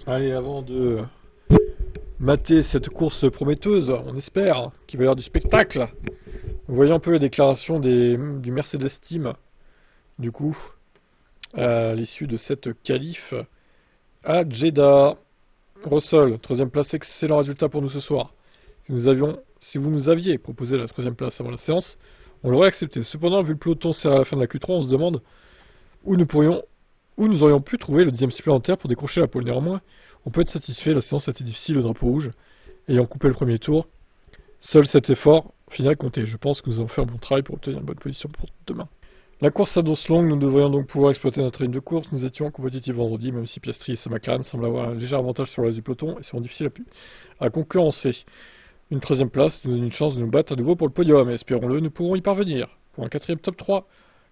Allez, avant de mater cette course prometteuse, on espère qu'il va y avoir du spectacle. Voyons un peu les déclarations du Mercedes Team, du coup, à l'issue de cette qualif à Jeddah. Russell, troisième place, excellent résultat pour nous ce soir. Si vous nous aviez proposé la troisième place avant la séance, on l'aurait accepté. Cependant, vu le peloton serré à la fin de la Q3, on se demande où nous aurions pu trouver le 10e supplémentaire pour décrocher la pole. Néanmoins, on peut être satisfait, la séance a été difficile, le drapeau rouge ayant coupé le premier tour. Seul cet effort final comptait. Je pense que nous avons fait un bon travail pour obtenir une bonne position pour demain. La course s'annonce longue, nous devrions donc pouvoir exploiter notre ligne de course. Nous étions compétitifs vendredi, même si Piastri et sa McLaren semblent avoir un léger avantage sur le reste du peloton et seront difficiles à concurrencer. Une troisième place nous donne une chance de nous battre à nouveau pour le podium, et espérons-le, nous pourrons y parvenir. Pour un quatrième top 3,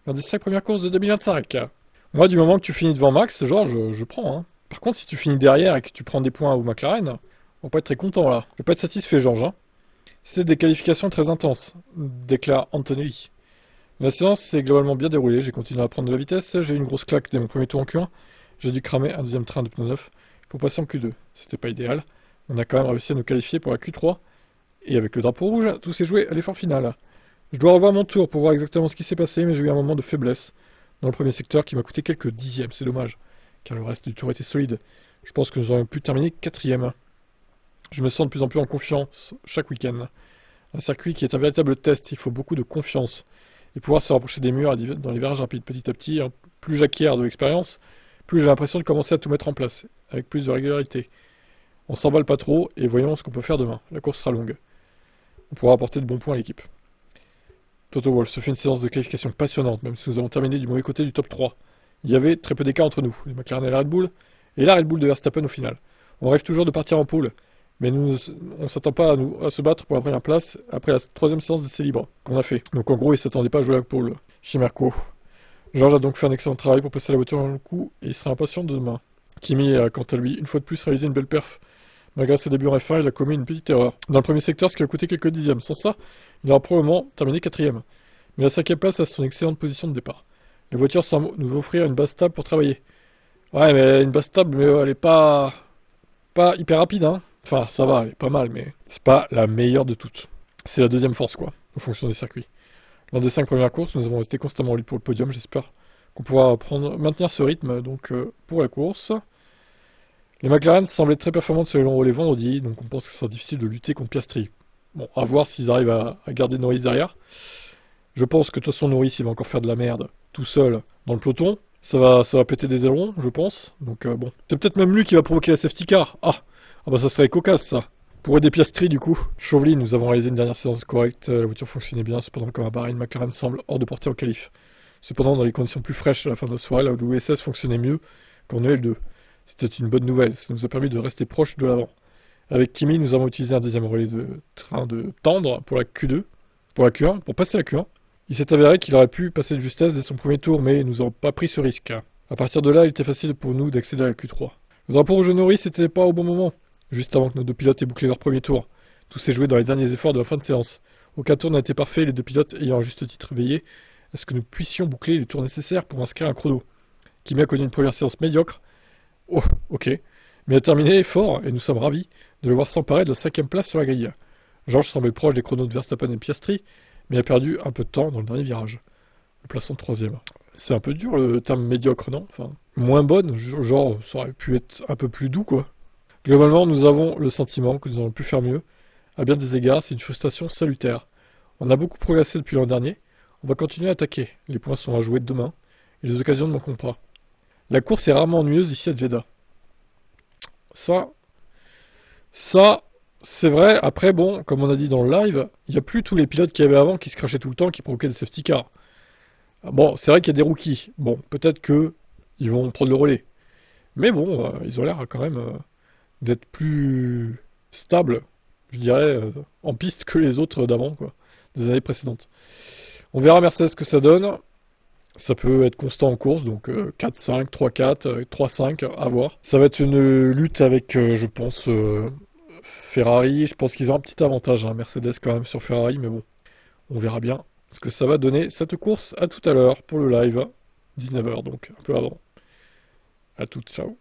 l'un des 5 premières courses de 2025. Moi, du moment que tu finis devant Max, Georges, je prends. Hein. Par contre, si tu finis derrière et que tu prends des points au McLaren, on va pas être très content là. Je vais pas être satisfait, Georges. Hein. C'était des qualifications très intenses, déclare Antonelli. La séance s'est globalement bien déroulée, j'ai continué à prendre de la vitesse, j'ai eu une grosse claque dès mon premier tour en Q1, j'ai dû cramer un deuxième train de pneus neuf pour passer en Q2. C'était pas idéal, on a quand même réussi à nous qualifier pour la Q3, et avec le drapeau rouge, tout s'est joué à l'effort final. Je dois revoir mon tour pour voir exactement ce qui s'est passé, mais j'ai eu un moment de faiblesse dans le premier secteur qui m'a coûté quelques dixièmes, c'est dommage, car le reste du tour était solide. Je pense que nous aurions pu terminer quatrième. Je me sens de plus en plus en confiance chaque week-end. Un circuit qui est un véritable test, il faut beaucoup de confiance. Et pouvoir se rapprocher des murs dans les virages rapides petit à petit, hein. Plus j'acquiers de l'expérience, plus j'ai l'impression de commencer à tout mettre en place, avec plus de régularité. On s'emballe pas trop, et voyons ce qu'on peut faire demain. La course sera longue. On pourra apporter de bons points à l'équipe. Toto Wolff, ce fait une séance de qualification passionnante, même si nous avons terminé du mauvais côté du top 3. Il y avait très peu d'écart entre nous, les McLaren et la Red Bull, et la Red Bull de Verstappen au final. On rêve toujours de partir en pole, mais on ne s'attend pas à se battre pour la première place après la troisième séance d'essai libre qu'on a fait. Donc en gros, il ne s'attendait pas à jouer la pole chez Merco. Georges a donc fait un excellent travail pour passer la voiture dans le coup et il sera impatient de demain. Kimi a quant à lui, une fois de plus, réalisé une belle perf. Malgré ses débuts en F1, il a commis une petite erreur. Dans le premier secteur, ce qui a coûté quelques dixièmes. Sans ça, il aura probablement terminé quatrième. Mais la cinquième place a son excellente position de départ. La voiture semble nous offrir une base stable pour travailler. Ouais, mais une base stable, mais elle est pas hyper rapide, hein. Enfin, ça va, elle est pas mal, mais c'est pas la meilleure de toutes. C'est la deuxième force, quoi, en fonction des circuits. Lors des 5 premières courses, nous avons resté constamment en lutte pour le podium. J'espère qu'on pourra maintenir ce rythme donc pour la course. Les McLaren semblaient très performantes sur les longs relais vendredi, donc on pense que ce sera difficile de lutter contre Piastri. Bon, à voir s'ils arrivent à garder Norris derrière. Je pense que de toute façon Norris il va encore faire de la merde tout seul dans le peloton. Ça va péter des ailerons, je pense. Donc bon, c'est peut-être même lui qui va provoquer la safety car. Ah bah ça serait cocasse ça. Pour aider Piastri du coup, Chauvelin, nous avons réalisé une dernière séance correcte, la voiture fonctionnait bien, cependant comme à Bahreïn, McLaren semble hors de portée en qualif. Cependant dans les conditions plus fraîches à la fin de la soirée, là où l'USS fonctionnait mieux qu'en EL2. C'était une bonne nouvelle, ça nous a permis de rester proche de l'avant. Avec Kimi, nous avons utilisé un deuxième relais de train de tendre pour la Q2, pour la Q1, pour passer la Q1. Il s'est avéré qu'il aurait pu passer de justesse dès son premier tour, mais nous n'avons pas pris ce risque. À partir de là, il était facile pour nous d'accéder à la Q3. Le drapeau rouge de Norris n'était pas au bon moment, juste avant que nos deux pilotes aient bouclé leur premier tour. Tout s'est joué dans les derniers efforts de la fin de séance. Aucun tour n'a été parfait, les deux pilotes ayant à juste titre veillé à ce que nous puissions boucler les tours nécessaires pour inscrire un chrono. Kimi a connu une première séance médiocre. Oh, ok. Mais a terminé fort, et nous sommes ravis de le voir s'emparer de la 5ème place sur la grille. Georges semblait proche des chronos de Verstappen et Piastri, mais a perdu un peu de temps dans le dernier virage, le plaçant de 3ème. C'est un peu dur le terme médiocre, non? Enfin, moins bonne, genre ça aurait pu être un peu plus doux, quoi. Globalement, nous avons le sentiment que nous aurions pu faire mieux. À bien des égards, c'est une frustration salutaire. On a beaucoup progressé depuis l'an dernier, on va continuer à attaquer. Les points sont à jouer demain, et les occasions ne manqueront pas. La course est rarement ennuyeuse ici à Jeddah. Ça, c'est vrai. Après, bon, comme on a dit dans le live, il n'y a plus tous les pilotes qu'il y avait avant qui se crachaient tout le temps, qui provoquaient des safety cars. Bon, c'est vrai qu'il y a des rookies. Bon, peut-être que ils vont prendre le relais. Mais bon, ils ont l'air quand même d'être plus stables, je dirais, en piste que les autres d'avant, quoi, des années précédentes. On verra Mercedes ce que ça donne. Ça peut être constant en course, donc 4-5, 3-4, 3-5, à voir. Ça va être une lutte avec, je pense, Ferrari. Je pense qu'ils ont un petit avantage, hein, Mercedes quand même sur Ferrari, mais bon, on verra bien ce que ça va donner cette course. À tout à l'heure pour le live, 19h donc, un peu avant. À toutes, ciao.